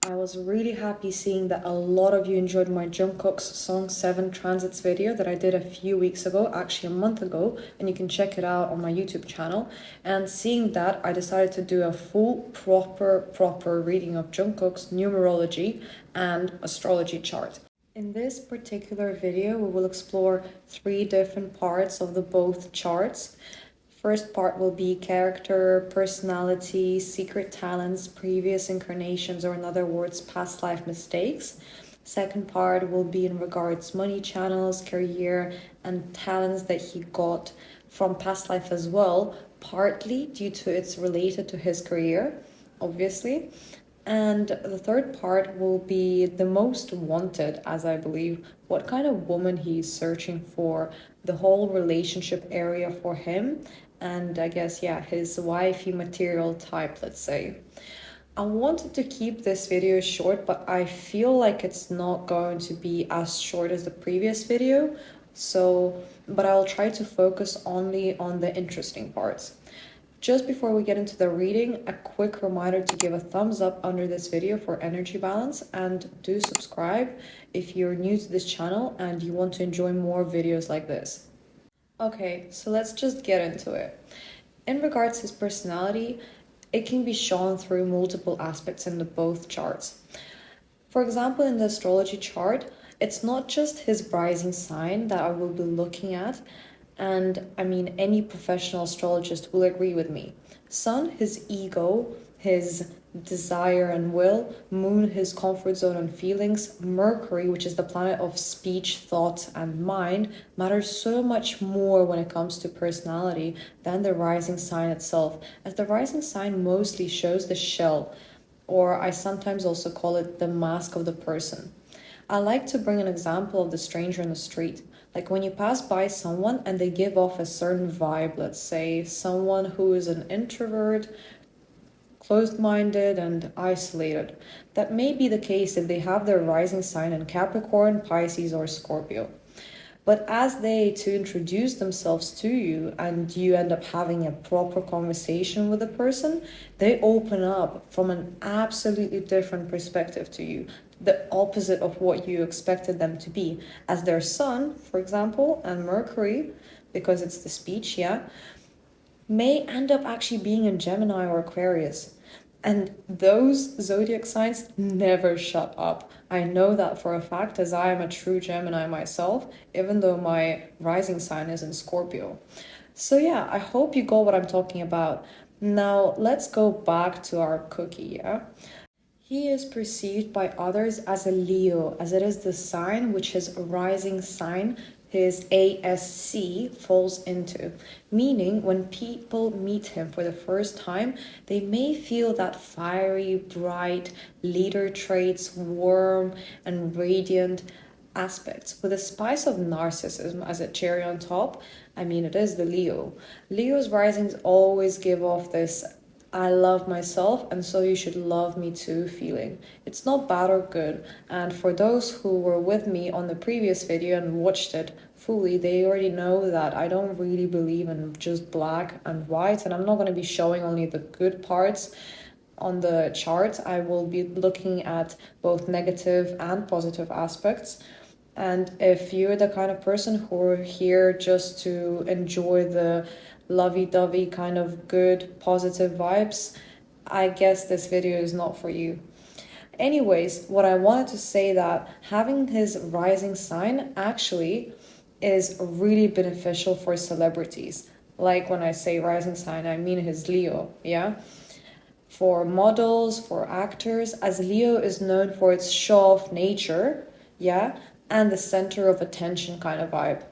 I was really happy seeing that a lot of you enjoyed my Jongkook's Song 7 Transits video that I did a few weeks ago, actually a month ago, and you can check it out on my YouTube channel. And seeing that, I decided to do a full, proper reading of Jongkook's Numerology and Astrology chart. In this particular video, we will explore 3 different parts of the both charts. First part will be character, personality, secret talents, previous incarnations, or in other words, past life mistakes. Second part will be in regards money channels, career, and talents that he got from past life as well, partly due to it's related to his career, obviously. And the third part will be the most wanted, as I believe, what kind of woman he's searching for, the whole relationship area for him, and I guess, yeah, his wifey material type, let's say. I wanted to keep this video short, but I feel like it's not going to be as short as the previous video. But I'll try to focus only on the interesting parts. Just before we get into the reading, a quick reminder to give a thumbs up under this video for energy balance, and do subscribe if you're new to this channel and you want to enjoy more videos like this. Okay, so let's just get into it. In regards to his personality, it can be shown through multiple aspects in the both charts. For example, in the astrology chart, it's not just his rising sign that I will be looking at, and I mean any professional astrologist will agree with me. Sun, his ego, his desire and will, Moon, his comfort zone and feelings, Mercury, which is the planet of speech, thought, and mind, matters so much more when it comes to personality than the rising sign itself, as the rising sign mostly shows the shell, or I sometimes also call it the mask of the person. I like to bring an example of the stranger in the street. Like when you pass by someone and they give off a certain vibe, let's say someone who is an introvert, closed-minded and isolated. That may be the case if they have their rising sign in Capricorn, Pisces, or Scorpio. But as they to introduce themselves to you and you end up having a proper conversation with the person, they open up from an absolutely different perspective to you, the opposite of what you expected them to be. As their sun, for example, and Mercury, because it's the speech, yeah, may end up actually being in Gemini or Aquarius. And those zodiac signs never shut up. I know that for a fact, as I am a true Gemini myself, even though my rising sign is in Scorpio. So yeah, I hope you got what I'm talking about. Now let's go back to our cookie, yeah? He is perceived by others as a Leo, as it is the sign which his rising sign, his ASC, falls into. Meaning, when people meet him for the first time, they may feel that fiery, bright, leader traits, warm and radiant aspects with a spice of narcissism as a cherry on top. I mean, it is the Leo. Leo's risings always give off this I love myself and so you should love me too feeling. It's not bad or good, and for those who were with me on the previous video and watched it fully, they already know that I don't really believe in just black and white, and I'm not going to be showing only the good parts on the chart. I will be looking at both negative and positive aspects. And if you're the kind of person who are here just to enjoy the lovey-dovey kind of good positive vibes, I guess this video is not for you. Anyways, what I wanted to say that having his rising sign actually is really beneficial for celebrities. Like when I say rising sign, I mean his Leo, yeah? For models, for actors, as Leo is known for its show-off nature, yeah, and the center of attention kind of vibe.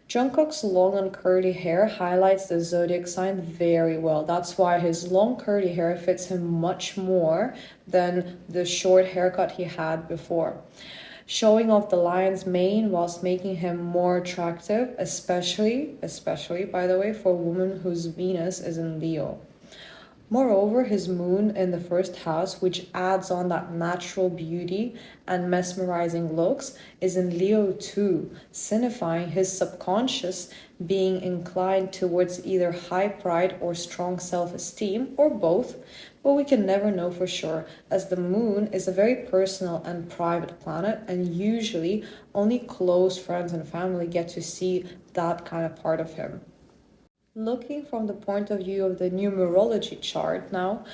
Jungkook's long and curly hair highlights the zodiac sign very well. That's why his long curly hair fits him much more than the short haircut he had before, showing off the lion's mane whilst making him more attractive, especially by the way, for a woman whose Venus is in Leo. Moreover, his moon in the first house, which adds on that natural beauty and mesmerizing looks, is in Leo too, signifying his subconscious being inclined towards either high pride or strong self esteem, or both, but we can never know for sure, as the moon is a very personal and private planet, and usually only close friends and family get to see that kind of part of him. Looking from the point of view of the numerology chart now,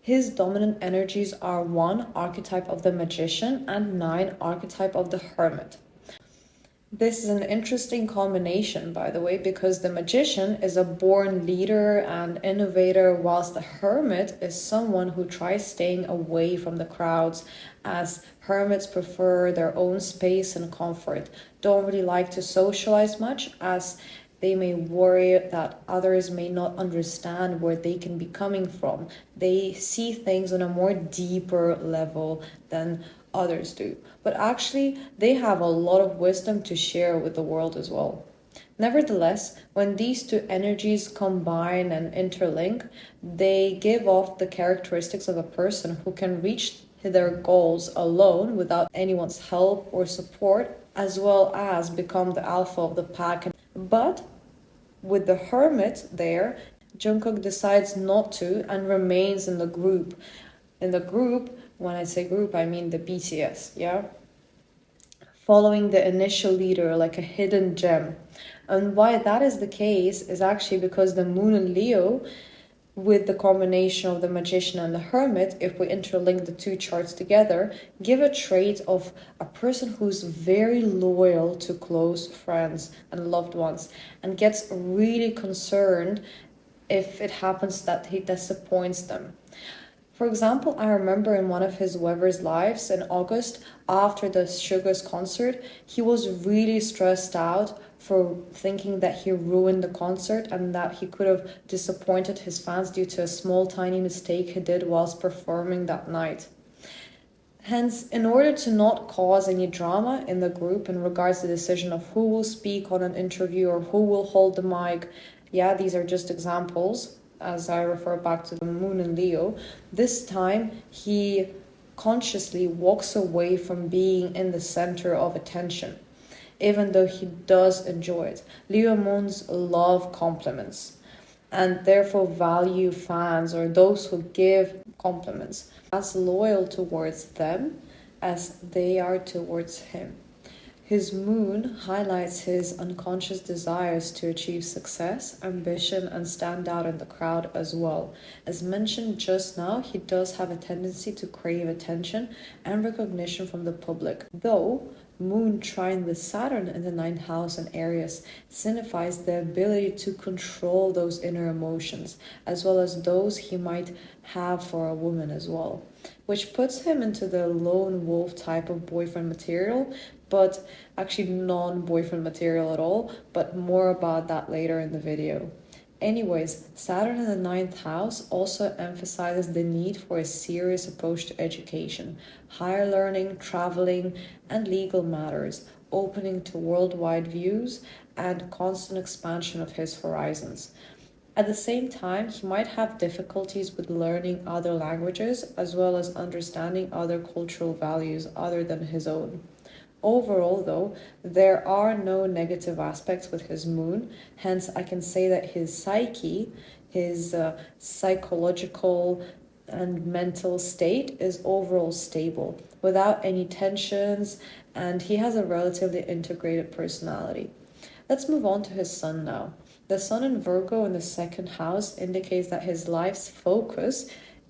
his dominant energies are 1 archetype of the magician and 9 archetype of the hermit. This is an interesting combination, by the way, because the magician is a born leader and innovator, whilst the hermit is someone who tries staying away from the crowds, as hermits prefer their own space and comfort, don't really like to socialize much, as they may worry that others may not understand where they can be coming from. They see things on a more deeper level than others do. But actually, they have a lot of wisdom to share with the world as well. Nevertheless, when these two energies combine and interlink, they give off the characteristics of a person who can reach their goals alone without anyone's help or support, as well as become the alpha of the pack. But with the hermit there, Jongkook decides not to and remains in the group. In the group, when I say group, I mean the BTS, yeah? Following the initial leader like a hidden gem. And why that is the case is actually because the moon in Leo, with the combination of the magician and the hermit, if we interlink the two charts together, give a trait of a person who's very loyal to close friends and loved ones and gets really concerned if it happens that he disappoints them. For example, I remember in one of his Wever's lives in August, after the Sugar's concert, he was really stressed out for thinking that he ruined the concert and that he could have disappointed his fans due to a small tiny mistake he did whilst performing that night. Hence, in order to not cause any drama in the group in regards to the decision of who will speak on an interview or who will hold the mic, yeah, these are just examples, as I refer back to the moon in Leo, this time he consciously walks away from being in the center of attention, even though he does enjoy it. Leo moons love compliments and therefore value fans or those who give compliments as loyal towards them as they are towards him. His moon highlights his unconscious desires to achieve success, ambition, and stand out in the crowd as well. As mentioned just now, he does have a tendency to crave attention and recognition from the public, though Moon trine with Saturn in the ninth house and Aries signifies the ability to control those inner emotions, as well as those he might have for a woman as well, which puts him into the lone wolf type of boyfriend material, but actually non-boyfriend material at all, but more about that later in the video. Anyways, Saturn in the ninth house also emphasizes the need for a serious approach to education, higher learning, traveling, and legal matters, opening to worldwide views and constant expansion of his horizons. At the same time, he might have difficulties with learning other languages as well as understanding other cultural values other than his own. Overall, though, there are no negative aspects with his moon. Hence, I can say that his psyche, his psychological and mental state is overall stable, without any tensions, and he has a relatively integrated personality. Let's move on to his sun now. The sun in Virgo in the second house indicates that his life's focus,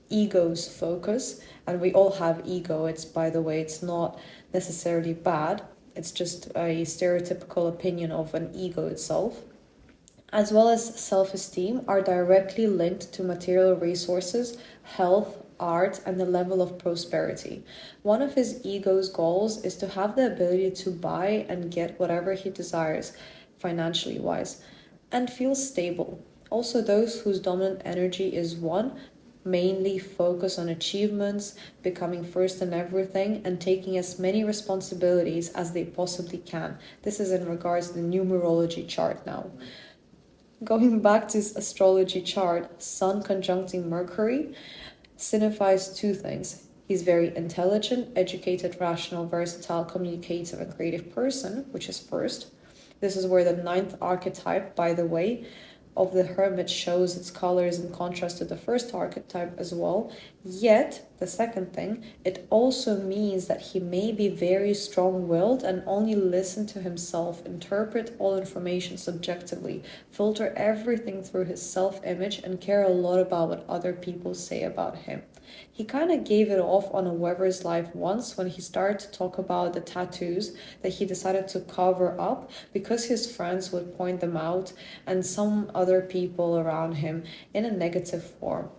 ego's focus, and we all have ego. It's, by the way, it's not necessarily bad. It's just a stereotypical opinion of an ego itself, as well as self-esteem, are directly linked to material resources, health, art, and the level of prosperity. One of his ego's goals is to have the ability to buy and get whatever he desires, financially wise, and feel stable. Also, those whose dominant energy is one mainly focus on achievements, becoming first in everything, and taking as many responsibilities as they possibly can. This is in regards to the numerology chart now. Going back to his astrology chart, Sun conjuncting Mercury signifies two things. He's very intelligent, educated, rational, versatile, communicative, and creative person, which is first. This is where the ninth archetype, by the way, of the hermit shows its colors in contrast to the first archetype as well. Yet, the second thing, it also means that he may be very strong-willed and only listen to himself, interpret all information subjectively, filter everything through his self-image, and care a lot about what other people say about him. He kind of gave it off on a Weber's Life once when he started to talk about the tattoos that he decided to cover up because his friends would point them out and some other people around him in a negative form.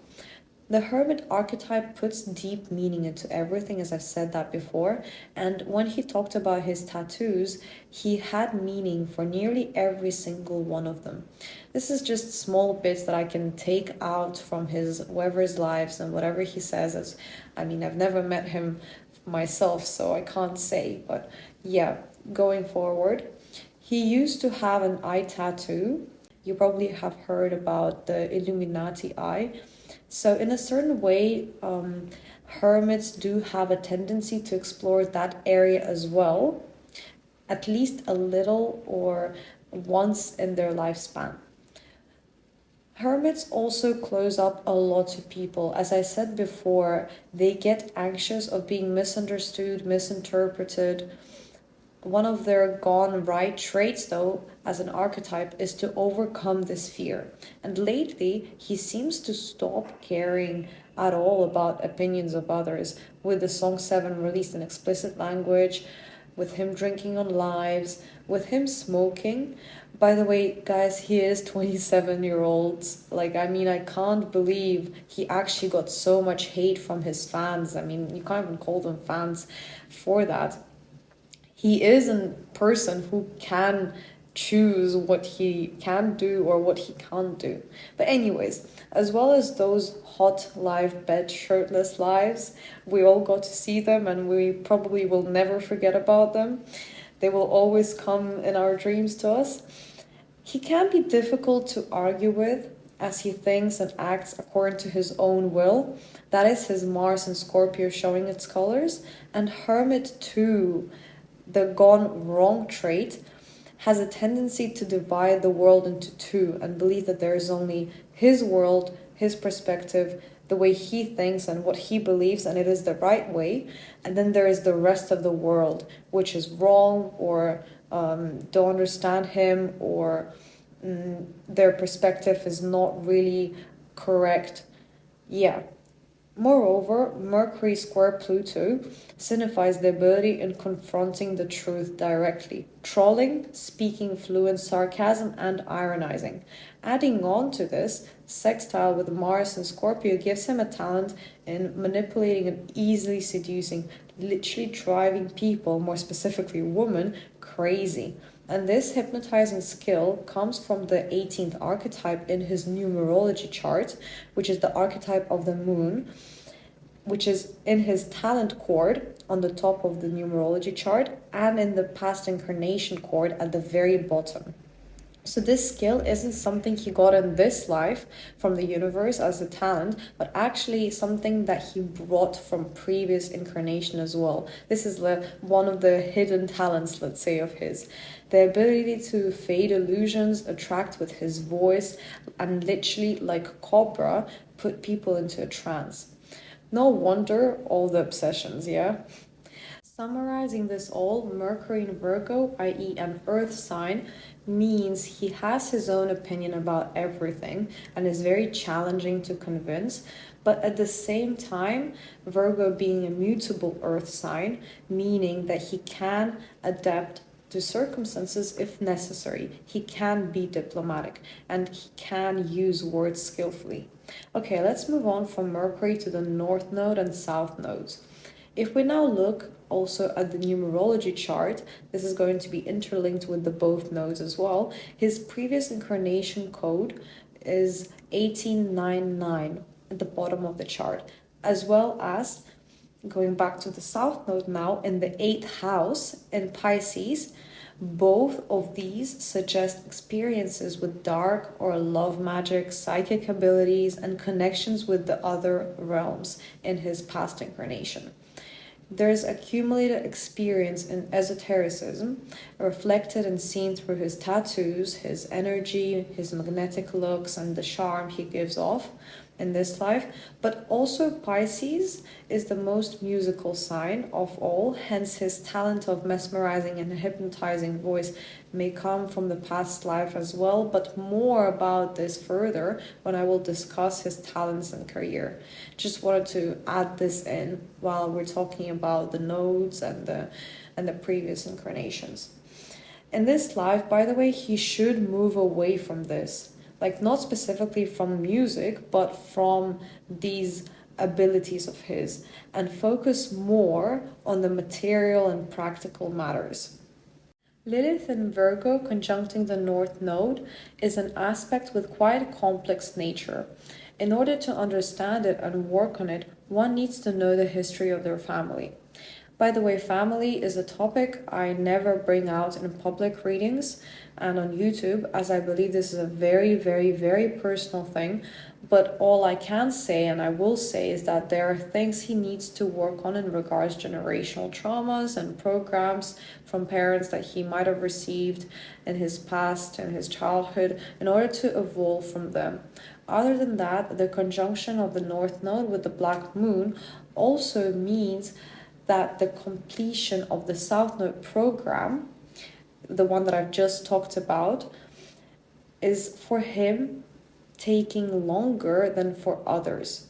The hermit archetype puts deep meaning into everything, as I've said that before. And when he talked about his tattoos, he had meaning for nearly every single one of them. This is just small bits that I can take out from his Weber's Lives and whatever he says. I've never met him myself, so I can't say. But yeah, going forward, he used to have an eye tattoo. You probably have heard about the Illuminati eye. So in a certain way, hermits do have a tendency to explore that area as well, at least a little or once in their lifespan. Hermits also close up a lot to people. As I said before, they get anxious of being misunderstood, misinterpreted. One of their gone right traits, though, as an archetype, is to overcome this fear. And lately, he seems to stop caring at all about opinions of others, with the song 7 released in explicit language, with him drinking on lives, with him smoking. By the way, guys, he is 27-year-olds. I can't believe he actually got so much hate from his fans. You can't even call them fans for that. He is a person who can choose what he can do or what he can't do. But anyways, as well as those hot live bed shirtless lives, we all got to see them and we probably will never forget about them. They will always come in our dreams to us. He can be difficult to argue with as he thinks and acts according to his own will. That is his Mars and Scorpio showing its colors. And Hermit too, the gone wrong trait, has a tendency to divide the world into two and believe that there is only his world, his perspective, the way he thinks and what he believes, and it is the right way. And then there is the rest of the world, which is wrong or don't understand him or their perspective is not really correct. Yeah. Moreover, Mercury square Pluto signifies the ability in confronting the truth directly, trolling, speaking fluent sarcasm, and ironizing. Adding on to this, sextile with Mars and Scorpio gives him a talent in manipulating and easily seducing, literally driving people, more specifically women, crazy. And this hypnotizing skill comes from the 18th archetype in his numerology chart, which is the archetype of the moon, which is in his talent cord on the top of the numerology chart and in the past incarnation cord at the very bottom. So this skill isn't something he got in this life from the universe as a talent, but actually something that he brought from previous incarnation as well. This is one of the hidden talents, let's say, of his. The ability to fade illusions, attract with his voice, and literally, like Cobra, put people into a trance. No wonder all the obsessions, yeah? Summarizing this all, Mercury in Virgo, i.e. an earth sign, means he has his own opinion about everything and is very challenging to convince. But at the same time, Virgo being a mutable earth sign, meaning that he can adapt to circumstances if necessary. He can be diplomatic and he can use words skillfully. Okay, let's move on from Mercury to the North Node and South Nodes. If we now look also at the numerology chart, this is going to be interlinked with the both nodes as well. His previous incarnation code is 1899 at the bottom of the chart, as well as going back to the South Node now in the 8th house in Pisces, Both of these suggest experiences with dark or love magic, psychic abilities, and connections with the other realms in his past incarnation. There's accumulated experience in esotericism, reflected and seen through his tattoos, his energy, his magnetic looks, and the charm he gives off in this life. But also, Pisces is the most musical sign of all, hence, his talent of mesmerizing and hypnotizing voice may come from the past life as well. But more about this further when I will discuss his talents and career. Just wanted to add this in while we're talking about the nodes and the previous incarnations. In this life, by the way, he should move away from this, like not specifically from music, but from these abilities of his, and focus more on the material and practical matters. Lilith in Virgo conjuncting the North Node is an aspect with quite a complex nature. In order to understand it and work on it, one needs to know the history of their family. By the way, family is a topic I never bring out in public readings and on YouTube, as I believe this is a very, very, very personal thing. But all I can say, and I will say, is that there are things he needs to work on in regards to generational traumas and programs from parents that he might have received in his past and his childhood in order to evolve from them. Other than that, the conjunction of the North Node with the Black Moon also means that the completion of the South Node program, the one that I've just talked about, is for him taking longer than for others.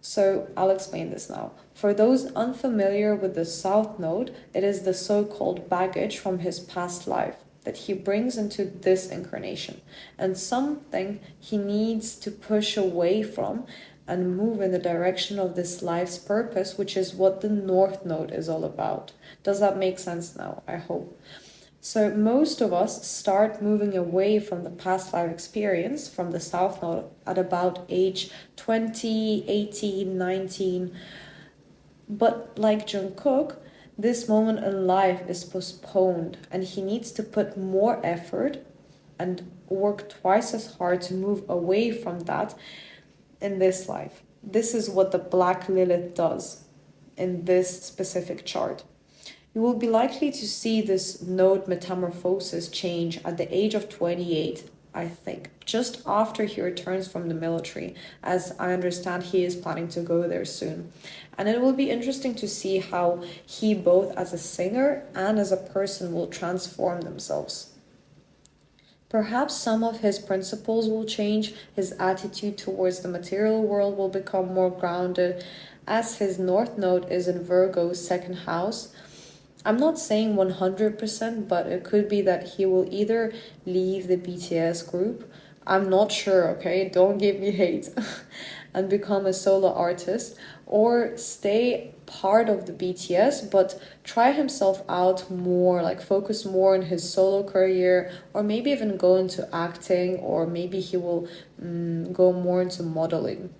So I'll explain this now. For those unfamiliar with the South Node, it is the so-called baggage from his past life that he brings into this incarnation, and something he needs to push away from and move in the direction of this life's purpose, which is what the North Node is all about. Does that make sense now? I hope. So most of us start moving away from the past life experience from the South Node at about age 20, 18, 19. But like Jongkook, this moment in life is postponed and he needs to put more effort and work twice as hard to move away from that in this life. This is what the Black Lilith does in this specific chart. You will be likely to see this node metamorphosis change at the age of 28, I think, just after he returns from the military, as I understand he is planning to go there soon. And it will be interesting to see how he, both as a singer and as a person, will transform themselves. Perhaps some of his principles will change, his attitude towards the material world will become more grounded, as his North Node is in Virgo's second house. I'm not saying 100%, but it could be that he will either leave the BTS group, I'm not sure, okay, don't give me hate, and become a solo artist, or stay part of the BTS but try himself out more, like focus more on his solo career, or maybe even go into acting, or maybe he will go more into modeling.